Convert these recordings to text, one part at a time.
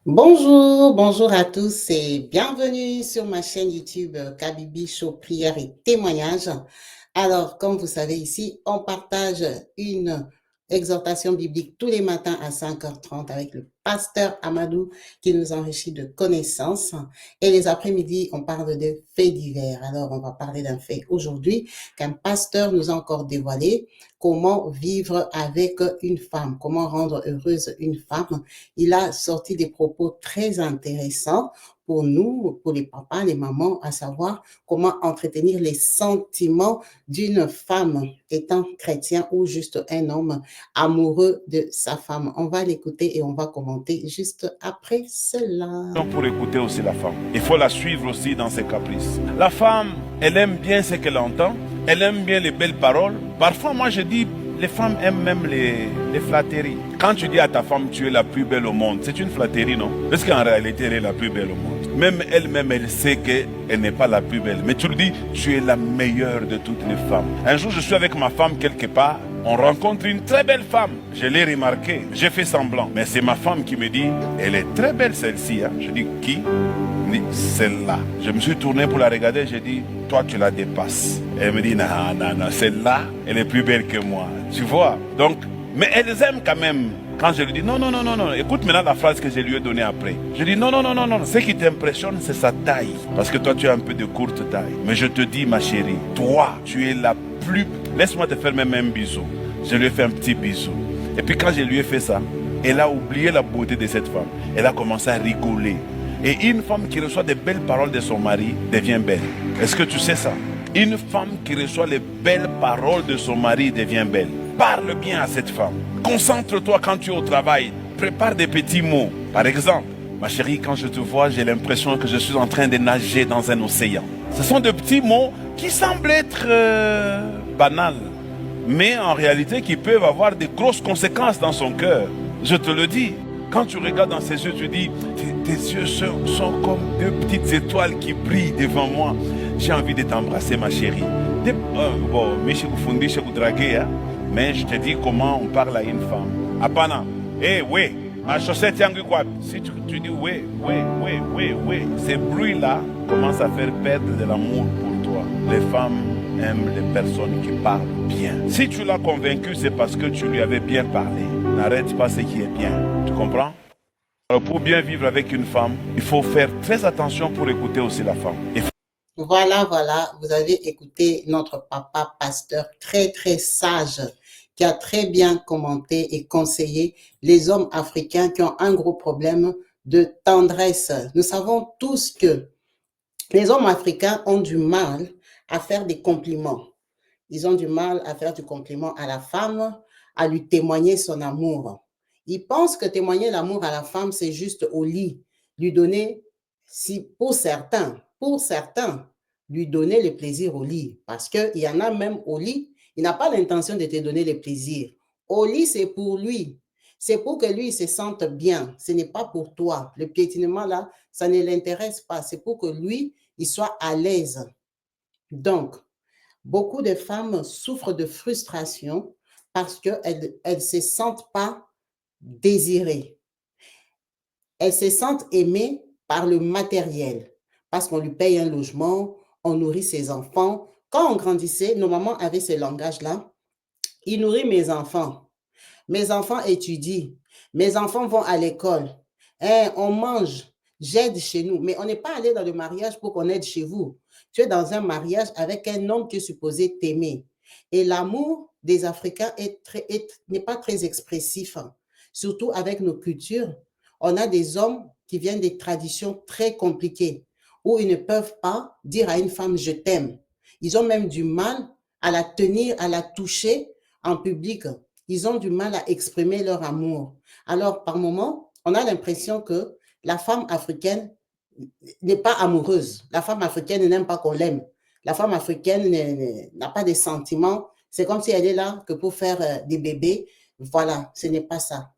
Bonjour, bonjour à tous et bienvenue sur ma chaîne YouTube Kabibi Show Prière et Témoignages. Alors, comme vous savez ici, on partage une exhortation biblique tous les matins à 5h30 avec le pasteur Amadou qui nous enrichit de connaissances. Et les après-midi, on parle de faits divers. Alors, on va parler d'un fait aujourd'hui qu'un pasteur nous a encore dévoilé. Comment vivre avec une femme, comment rendre heureuse une femme. Il a sorti des propos très intéressants pour nous, pour les papas, les mamans, à savoir comment entretenir les sentiments d'une femme étant chrétien ou juste un homme amoureux de sa femme. On va l'écouter et on va commenter juste après cela. Pour écouter aussi la femme. Il faut la suivre aussi dans ses caprices. La femme, elle aime bien ce qu'elle entend, elle aime bien les belles paroles. Parfois, moi je dis, les femmes aiment même les flatteries. Quand tu dis à ta femme, tu es la plus belle au monde, c'est une flatterie, non? Parce qu'en réalité, elle est la plus belle au monde. Même elle-même, elle sait qu'elle n'est pas la plus belle. Mais tu lui dis, tu es la meilleure de toutes les femmes. Un jour, je suis avec ma femme quelque part. On rencontre une très belle femme. Je l'ai remarqué. J'ai fait semblant. Mais c'est ma femme qui me dit, elle est très belle celle-ci. Hein. Je dis, qui? Celle-là. Je me suis tourné pour la regarder. J'ai dit, toi tu la dépasses. Elle me dit, non, non, non, celle-là, elle est plus belle que moi. Tu vois? Donc, mais elles aiment quand même. Quand je lui dis, non, non, non, non, non, écoute maintenant la phrase que je lui ai donnée après. Je dis, non, non, non, non, non, ce qui t'impressionne, c'est sa taille. Parce que toi, tu as un peu de courte taille. Mais je te dis, ma chérie, toi, tu es la plus... Laisse-moi te faire même un bisou. Je lui ai fait un petit bisou. Et puis quand je lui ai fait ça, elle a oublié la beauté de cette femme. Elle a commencé à rigoler. Et une femme qui reçoit des belles paroles de son mari devient belle. Est-ce que tu sais ça? Une femme qui reçoit les belles paroles de son mari devient belle. Parle bien à cette femme. Concentre-toi quand tu es au travail. Prépare des petits mots. Par exemple, ma chérie, quand je te vois, j'ai l'impression que je suis en train de nager dans un océan. Ce sont de petits mots qui semblent être banals, mais en réalité qui peuvent avoir de grosses conséquences dans son cœur. Je te le dis. Quand tu regardes dans ses yeux, tu dis, tes yeux sont comme deux petites étoiles qui brillent devant moi. J'ai envie de t'embrasser, ma chérie. Bon, mais je te dis comment on parle à une femme. Apana, eh oui, ma chaussette yangu quoi. Si tu dis oui, oui, oui, oui, oui, ces bruits-là commencent à faire perdre de l'amour pour toi. Les femmes aiment les personnes qui parlent bien. Si tu l'as convaincu, c'est parce que tu lui avais bien parlé. N'arrête pas ce qui est bien. Tu comprends? Alors pour bien vivre avec une femme, il faut faire très attention pour écouter aussi la femme. Voilà, vous avez écouté notre papa pasteur très, très sage qui a très bien commenté et conseillé les hommes africains qui ont un gros problème de tendresse. Nous savons tous que les hommes africains ont du mal à faire des compliments. Ils ont du mal à faire du compliment à la femme, à lui témoigner son amour. Ils pensent que témoigner l'amour à la femme, c'est juste au lit, lui donner, si pour certains, lui donner le plaisir au lit. Parce qu'il y en a même au lit, il n'a pas l'intention de te donner le plaisir. Au lit, c'est pour lui. C'est pour que lui se sente bien. Ce n'est pas pour toi. Le piétinement, là, ça ne l'intéresse pas. C'est pour que lui, il soit à l'aise. Donc, beaucoup de femmes souffrent de frustration parce qu'elles ne se sentent pas désirées. Elles se sentent aimées par le matériel, parce qu'on lui paye un logement, on nourrit ses enfants. Quand on grandissait, nos mamans avaient ce langage-là. Il nourrit mes enfants étudient, mes enfants vont à l'école, on mange, j'aide chez nous. Mais on n'est pas allé dans le mariage pour qu'on aide chez vous. Tu es dans un mariage avec un homme qui est supposé t'aimer. Et l'amour des Africains n'est pas très expressif, hein. Surtout avec nos cultures. On a des hommes qui viennent des traditions très compliquées, où ils ne peuvent pas dire à une femme je t'aime. Ils ont même du mal à la tenir, à la toucher en public. Ils ont du mal à exprimer leur amour. Alors, par moments, on a l'impression que la femme africaine n'est pas amoureuse. La femme africaine n'aime pas qu'on l'aime. La femme africaine n'a pas de sentiments. C'est comme si elle est là que pour faire des bébés. Voilà, ce n'est pas ça.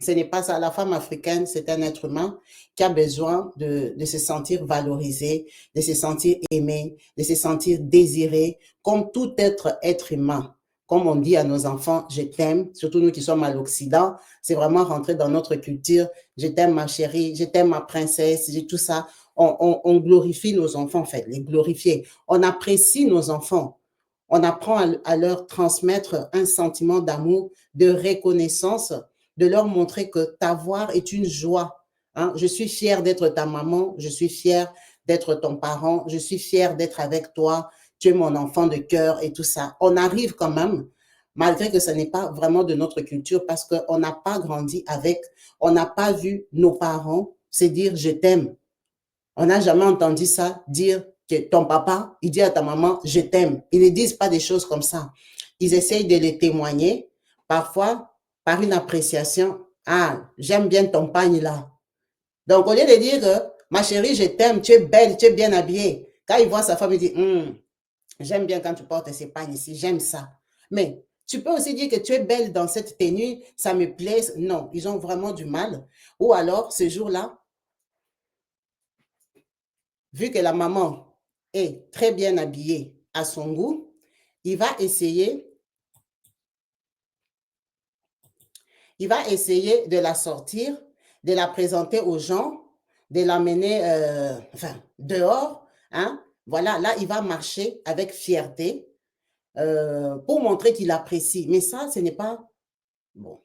Ce n'est pas ça. La femme africaine, c'est un être humain qui a besoin de se sentir valorisé, de se sentir aimé, de se sentir désiré, comme tout être humain. comme on dit à nos enfants, je t'aime, surtout nous qui sommes à l'Occident, c'est vraiment rentrer dans notre culture. Je t'aime ma chérie, je t'aime ma princesse, tout ça. On glorifie nos enfants, en fait, les glorifier. On apprécie nos enfants. On apprend à leur transmettre un sentiment d'amour, de reconnaissance, de leur montrer que t'avoir est une joie. Hein? Je suis fière d'être ta maman, je suis fière d'être ton parent, je suis fière d'être avec toi, tu es mon enfant de cœur et tout ça. On arrive quand même, malgré que ce n'est pas vraiment de notre culture, parce qu'on n'a pas grandi avec, on n'a pas vu nos parents se dire je t'aime. On n'a jamais entendu ça, dire que ton papa, il dit à ta maman, je t'aime. Ils ne disent pas des choses comme ça. Ils essayent de les témoigner, parfois par une appréciation. Ah, j'aime bien ton pagne là. Donc, au lieu de dire, ma chérie, je t'aime, tu es belle, tu es bien habillée. Quand il voit sa femme, il dit, j'aime bien quand tu portes ces pagnes ici, j'aime ça. Mais tu peux aussi dire que tu es belle dans cette tenue, ça me plaît. Non, ils ont vraiment du mal. Ou alors, ce jour-là, vu que la maman est très bien habillée à son goût, il va essayer de la sortir, de la présenter aux gens, de l'amener dehors. Hein? Voilà, là, il va marcher avec fierté pour montrer qu'il apprécie. Mais ça, ce n'est pas, bon,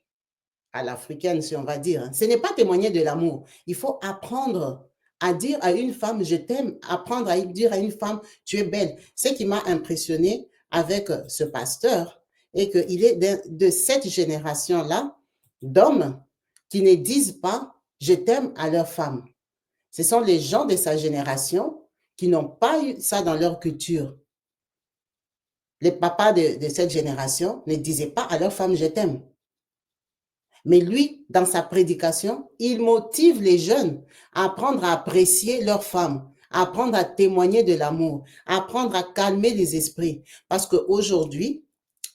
à l'africaine, si on va dire, hein. Ce n'est pas témoigner de l'amour. Il faut apprendre à dire à une femme, je t'aime, apprendre à dire à une femme, tu es belle. Ce qui m'a impressionné avec ce pasteur est qu'il est de cette génération-là d'hommes qui ne disent pas, je t'aime à leur femme. Ce sont les gens de sa génération qui n'ont pas eu ça dans leur culture. Les papas de cette génération ne disaient pas à leur femme, je t'aime. Mais lui, dans sa prédication, il motive les jeunes à apprendre à apprécier leur femme, à apprendre à témoigner de l'amour, à apprendre à calmer les esprits. Parce qu'aujourd'hui,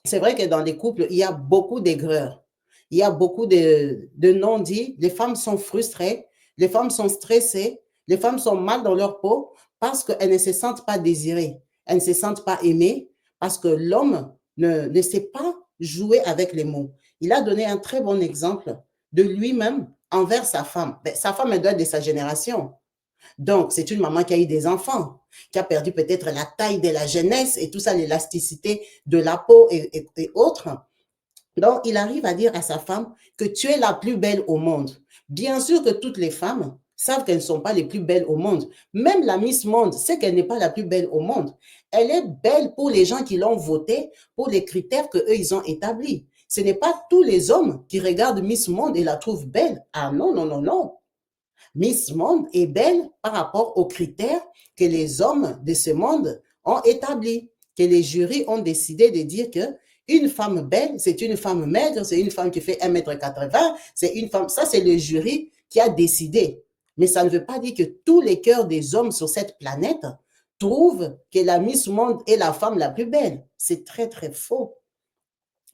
c'est vrai que dans les couples, il y a beaucoup d'aigreurs. Il y a beaucoup de non-dits. Les femmes sont frustrées, les femmes sont stressées, les femmes sont mal dans leur peau parce qu'elles ne se sentent pas désirées, elles ne se sentent pas aimées, parce que l'homme ne sait pas jouer avec les mots. Il a donné un très bon exemple de lui-même envers sa femme. Sa femme, elle doit être de sa génération. Donc, c'est une maman qui a eu des enfants, qui a perdu peut-être la taille de la jeunesse et tout ça, l'élasticité de la peau et autres. Donc, il arrive à dire à sa femme que tu es la plus belle au monde. Bien sûr que toutes les femmes savent qu'elles ne sont pas les plus belles au monde. Même la Miss Monde sait qu'elle n'est pas la plus belle au monde. Elle est belle pour les gens qui l'ont votée, pour les critères qu'eux, ils ont établis. Ce n'est pas tous les hommes qui regardent Miss Monde et la trouvent belle. Ah non, non, non, non. Miss Monde est belle par rapport aux critères que les hommes de ce monde ont établis, que les jurys ont décidé de dire que une femme belle, c'est une femme maigre, c'est une femme qui fait 1,80 m, c'est une femme, ça c'est le jury qui a décidé. Mais ça ne veut pas dire que tous les cœurs des hommes sur cette planète trouvent que la Miss Monde est la femme la plus belle. C'est très, très faux.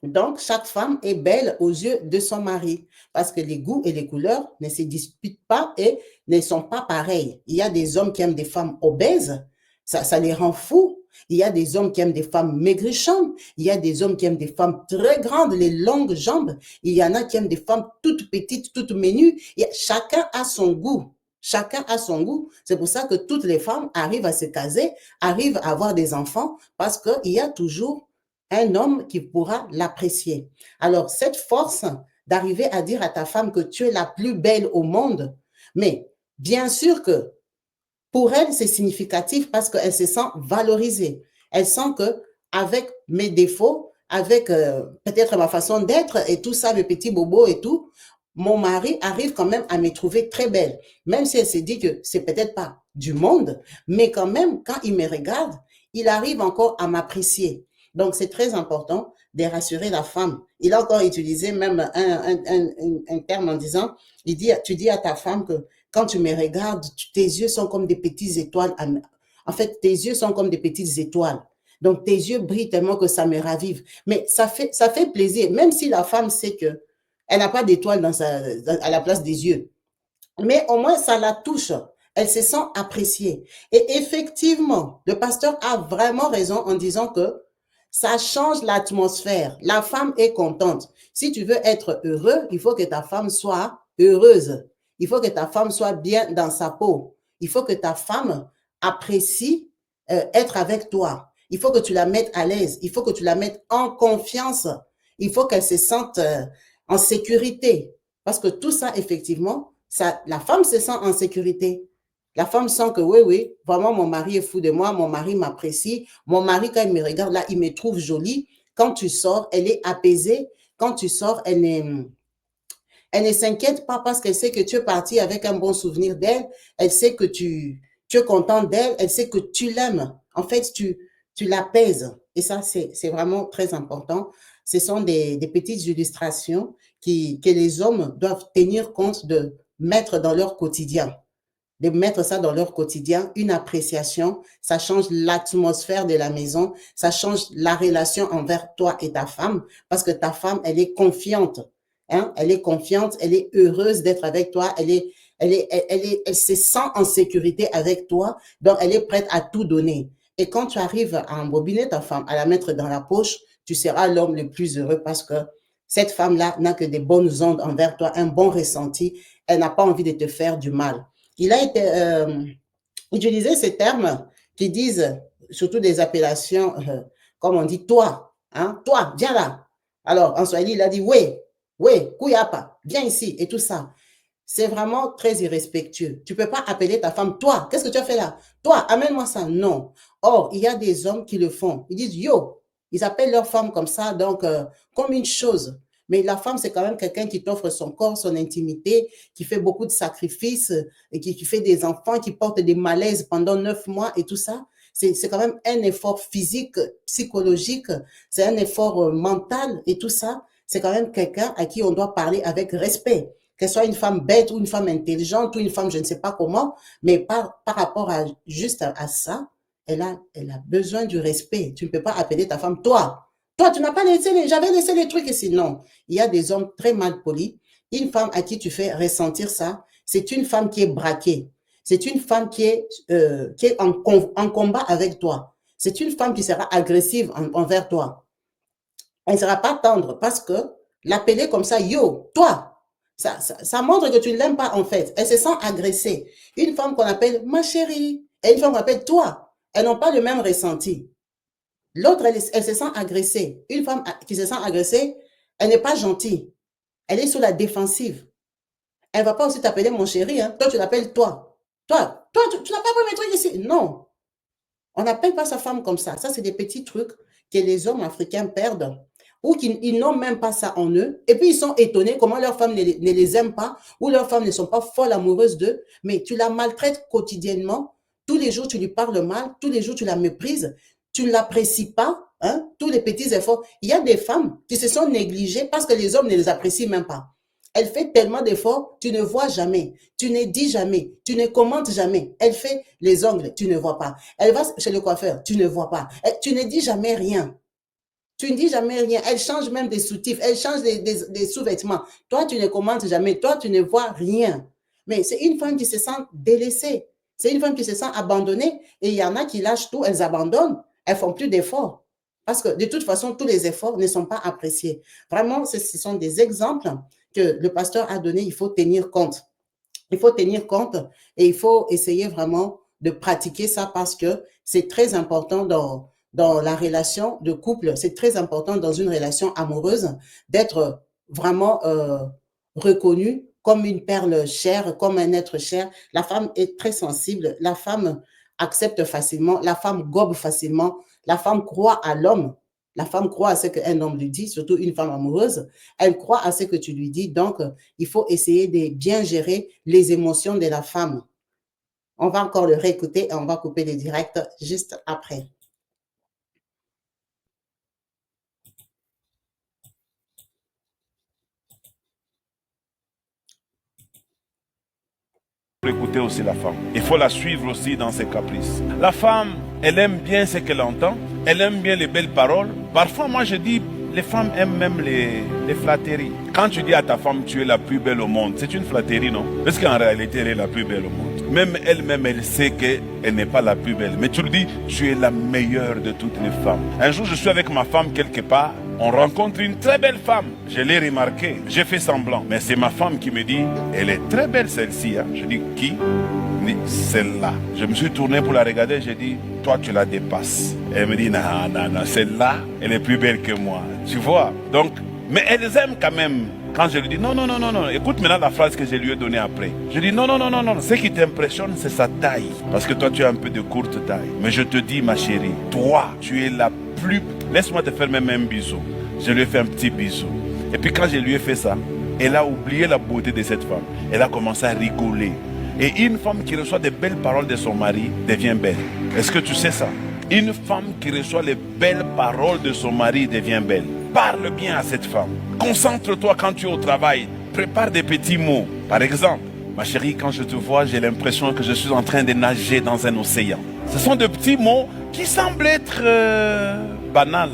Donc, chaque femme est belle aux yeux de son mari parce que les goûts et les couleurs ne se disputent pas et ne sont pas pareils. Il y a des hommes qui aiment des femmes obèses, ça les rend fous. Il y a des hommes qui aiment des femmes maigrichonnes. Il y a des hommes qui aiment des femmes très grandes, les longues jambes. Il y en a qui aiment des femmes toutes petites, toutes menues. Chacun a son goût. Chacun a son goût. C'est pour ça que toutes les femmes arrivent à se caser, arrivent à avoir des enfants parce qu'il y a toujours un homme qui pourra l'apprécier. Alors, cette force d'arriver à dire à ta femme que tu es la plus belle au monde, mais bien sûr que pour elle, c'est significatif parce qu'elle se sent valorisée. Elle sent que avec mes défauts, avec peut-être ma façon d'être et tout ça, mes petits bobos et tout, mon mari arrive quand même à me trouver très belle. Même si elle se dit que c'est peut-être pas du monde, mais quand même, quand il me regarde, il arrive encore à m'apprécier. Donc, c'est très important de rassurer la femme. Il a encore utilisé même un terme en disant, tu dis à ta femme que quand tu me regardes, tes yeux sont comme des petites étoiles. En fait, tes yeux sont comme des petites étoiles. Donc, tes yeux brillent tellement que ça me ravive. Mais ça fait plaisir, même si la femme sait que elle n'a pas d'étoiles à la place des yeux. Mais au moins, ça la touche. Elle se sent appréciée. Et effectivement, le pasteur a vraiment raison en disant que Ça change l'atmosphère. La femme est contente. Si tu veux être heureux, il faut que ta femme soit heureuse. Il faut que ta femme soit bien dans sa peau. Il faut que ta femme apprécie être avec toi. Il faut que tu la mettes à l'aise. Il faut que tu la mettes en confiance. Il faut qu'elle se sente en sécurité. Parce que tout ça, effectivement, ça, la femme se sent en sécurité. La femme sent que oui, oui, vraiment, mon mari est fou de moi, mon mari m'apprécie, mon mari, quand il me regarde, là, il me trouve jolie. Quand tu sors, elle est apaisée. Quand tu sors, elle ne s'inquiète pas parce qu'elle sait que tu es parti avec un bon souvenir d'elle. Elle sait que tu es content d'elle. Elle sait que tu l'aimes. En fait, tu l'apaises. Et ça, c'est vraiment très important. Ce sont des petites illustrations que les hommes doivent tenir compte de mettre dans leur quotidien. De mettre ça dans leur quotidien, une appréciation, ça change l'atmosphère de la maison, ça change la relation envers toi et ta femme, parce que ta femme, elle est confiante, hein? Elle est confiante, elle est heureuse d'être avec toi, elle se sent en sécurité avec toi, donc elle est prête à tout donner. Et quand tu arrives à embobiner ta femme, à la mettre dans la poche, tu seras l'homme le plus heureux parce que cette femme-là n'a que des bonnes ondes envers toi, un bon ressenti, elle n'a pas envie de te faire du mal. Il a été utilisé ces termes qui disent, surtout des appellations, comme on dit, toi, hein, toi, viens là. Alors, en Swahili, il a dit, oui, Kuyapa, viens ici, et tout ça. C'est vraiment très irrespectueux. Tu ne peux pas appeler ta femme, toi, qu'est-ce que tu as fait là? Toi, amène-moi ça. Non. Or, il y a des hommes qui le font. Ils disent, yo, ils appellent leur femme comme ça, donc, comme une chose. Mais la femme, c'est quand même quelqu'un qui t'offre son corps, son intimité, qui fait beaucoup de sacrifices, et qui fait des enfants, qui porte des malaises pendant 9 mois et tout ça. C'est quand même un effort physique, psychologique, c'est un effort mental et tout ça. C'est quand même quelqu'un à qui on doit parler avec respect. Qu'elle soit une femme bête ou une femme intelligente ou une femme je ne sais pas comment, mais par rapport à juste à ça, elle a besoin du respect. Tu ne peux pas appeler ta femme toi. Toi, tu n'as pas laissé j'avais laissé les trucs ici. Non, il y a des hommes très mal polis. Une femme à qui tu fais ressentir ça, c'est une femme qui est braquée. C'est une femme qui est en combat avec toi. C'est une femme qui sera agressive envers toi. Elle ne sera pas tendre parce que l'appeler comme ça, yo, toi, ça montre que tu ne l'aimes pas en fait. Elle se sent agressée. Une femme qu'on appelle ma chérie et une femme qu'on appelle toi, elles n'ont pas le même ressenti. L'autre, elle se sent agressée. Une femme qui se sent agressée, elle n'est pas gentille. Elle est sur la défensive. Elle ne va pas aussi t'appeler mon chéri. Hein. Toi, tu l'appelles toi. Toi, tu n'as pas pris mes trucs ici. Non. On n'appelle pas sa femme comme ça. Ça, c'est des petits trucs que les hommes africains perdent ou qu'ils n'ont même pas ça en eux. Et puis, ils sont étonnés comment leurs femmes ne les aiment pas ou leurs femmes ne sont pas folles amoureuses d'eux. Mais tu la maltraites quotidiennement. Tous les jours, tu lui parles mal. Tous les jours, tu la méprises. Tu ne l'apprécies pas, hein, tous les petits efforts. Il y a des femmes qui se sont négligées parce que les hommes ne les apprécient même pas. Elle fait tellement d'efforts, tu ne vois jamais, tu ne dis jamais, tu ne commentes jamais. Elle fait les ongles, tu ne vois pas. Elle va chez le coiffeur, tu ne vois pas. Tu ne dis jamais rien. Tu ne dis jamais rien. Elle change même des soutifs, elle change des sous-vêtements. Toi, tu ne commentes jamais, toi, tu ne vois rien. Mais c'est une femme qui se sent délaissée. C'est une femme qui se sent abandonnée. Et il y en a qui lâchent tout, elles abandonnent. Elles font plus d'efforts. Parce que de toute façon, tous les efforts ne sont pas appréciés. Vraiment, ce sont des exemples que le pasteur a donnés. Il faut tenir compte. Il faut tenir compte et il faut essayer vraiment de pratiquer ça parce que c'est très important dans la relation de couple. C'est très important dans une relation amoureuse d'être vraiment reconnu comme une perle chère, comme un être cher. La femme est très sensible. La femme accepte facilement, la femme gobe facilement, la femme croit à l'homme, la femme croit à ce qu'un homme lui dit, surtout une femme amoureuse, elle croit à ce que tu lui dis, donc il faut essayer de bien gérer les émotions de la femme. On va encore le réécouter et on va couper les directs juste après. Pour écouter aussi la femme. Il faut la suivre aussi dans ses caprices. La femme, elle aime bien ce qu'elle entend, elle aime bien les belles paroles. Parfois, moi je dis, les femmes aiment même les flatteries. Quand tu dis à ta femme, tu es la plus belle au monde, c'est une flatterie, non? Parce qu'en réalité, elle est la plus belle au monde. Même elle-même, elle sait qu'elle n'est pas la plus belle. Mais tu lui dis, tu es la meilleure de toutes les femmes. Un jour, je suis avec ma femme quelque part. On rencontre une très belle femme. Je l'ai remarqué. J'ai fait semblant. Mais c'est ma femme qui me dit, elle est très belle celle-ci. Hein. Je dis, qui? Elle dit, celle-là. Je me suis tourné pour la regarder. J'ai dit, toi, tu la dépasses. Elle me dit, non, celle-là, elle est plus belle que moi. Tu vois? Donc, mais elles aiment quand même. Quand je lui dis, non, écoute maintenant la phrase que je lui ai donnée après. Je dis, non, ce qui t'impressionne, c'est sa taille. Parce que toi, tu as un peu de courte taille. Mais je te dis, ma chérie, toi, tu es la plus... Laisse-moi te faire même un bisou. Je lui ai fait un petit bisou. Et puis quand je lui ai fait ça, elle a oublié la beauté de cette femme. Elle a commencé à rigoler. Et une femme qui reçoit des belles paroles de son mari devient belle. Est-ce que tu sais ça? Une femme qui reçoit les belles paroles de son mari devient belle. Parle bien à cette femme. Concentre-toi quand tu es au travail. Prépare des petits mots. Par exemple, ma chérie, quand je te vois, j'ai l'impression que je suis en train de nager dans un océan. Ce sont de petits mots qui semblent être banals,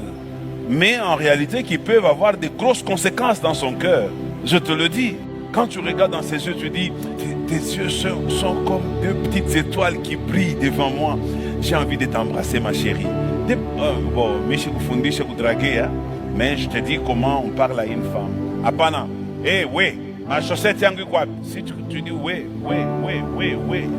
mais en réalité qui peuvent avoir de grosses conséquences dans son cœur. Je te le dis. Quand tu regardes dans ses yeux, tu dis, tes yeux sont comme deux petites étoiles qui brillent devant moi. J'ai envie de t'embrasser, ma chérie. Bon, mais je te dis comment on parle à une femme. Apana, oui, ma chaussette yangu quoi. Si tu dis oui,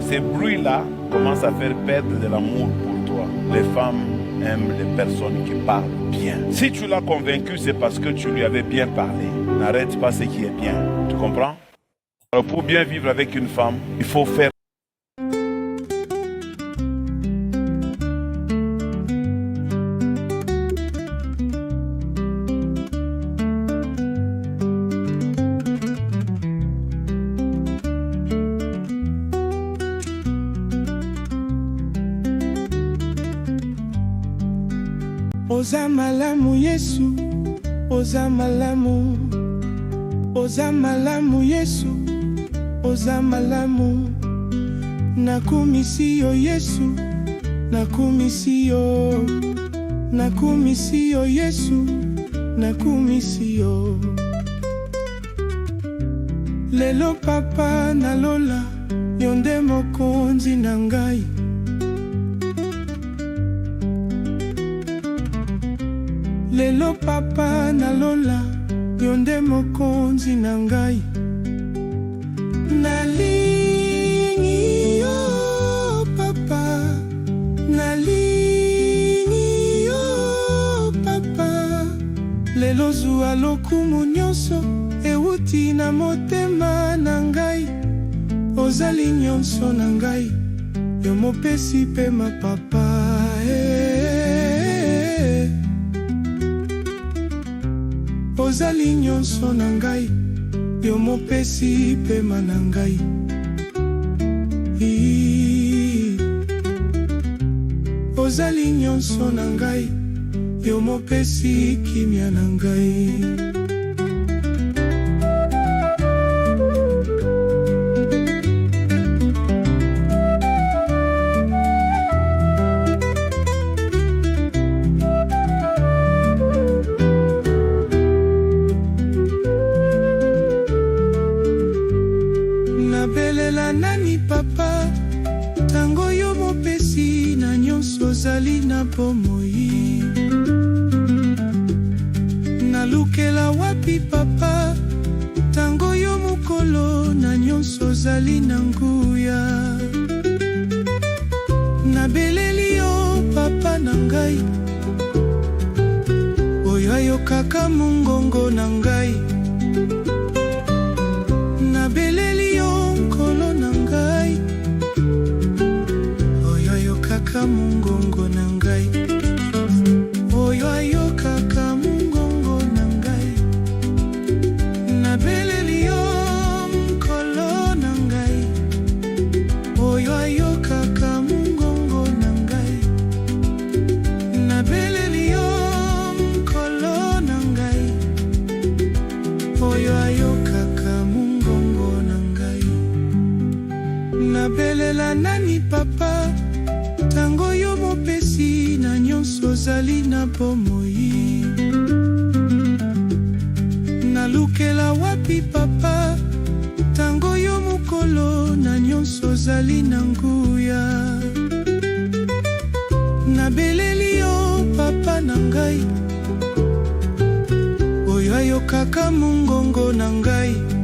ces bruits-là commencent à faire perdre de l'amour pour toi. Les femmes aiment les personnes qui parlent bien. Si tu l'as convaincu, c'est parce que tu lui avais bien parlé. N'arrête pas ce qui est bien. Tu comprends? Alors pour bien vivre avec une femme, il faut faire. Oza malamu Yesu, oza malamu, oza malamu Yesu, oza malamu. Nakumisi yo Yesu, nakumisi yo, nakumisi yo Yesu, nakumisi yo. Lelo papa nalola, yonde mokonzi na ngai. Lelo papa nalola, yonde mokonzi na ngai. Nalingi yo papa, nalingi yo papa. Lelo zuwa lokumu nyonso, euti na motema na ngai. Ozali nyonso na ngai, yo mopesi pe ma papa. Ozali nyonso na ngai, yo mopesi pema na ngai. Ozali nyonso na ngai, yo mopesi kimia na ngai. Nani papa, tango yo mopesi na nyonso zali na bomoi. Nalukela wapi papa, tango yo mokolo na nyonso zali na nguya. Nabeleli yo papa na ngai, oyo ayokaka mongongo na ngai. Nabeleli yo mungongo na ngai, oyo ayokaka mungongo na ngai. Nabeleli yo mkolo na ngai, oyo ayokaka mungongo na ngai. Nabeleli yo mkolo na ngai, oyo ayokaka mungongo na ngai. Nabelela nani papa, tango yo mopesi na nyonso zali na bomoi. Nalukela wapi papa, tango yo mokolo na nyonso zali ozali na nguya. Nabeleli yo papa na ngai, oyo ayokaka mongongo na ngai.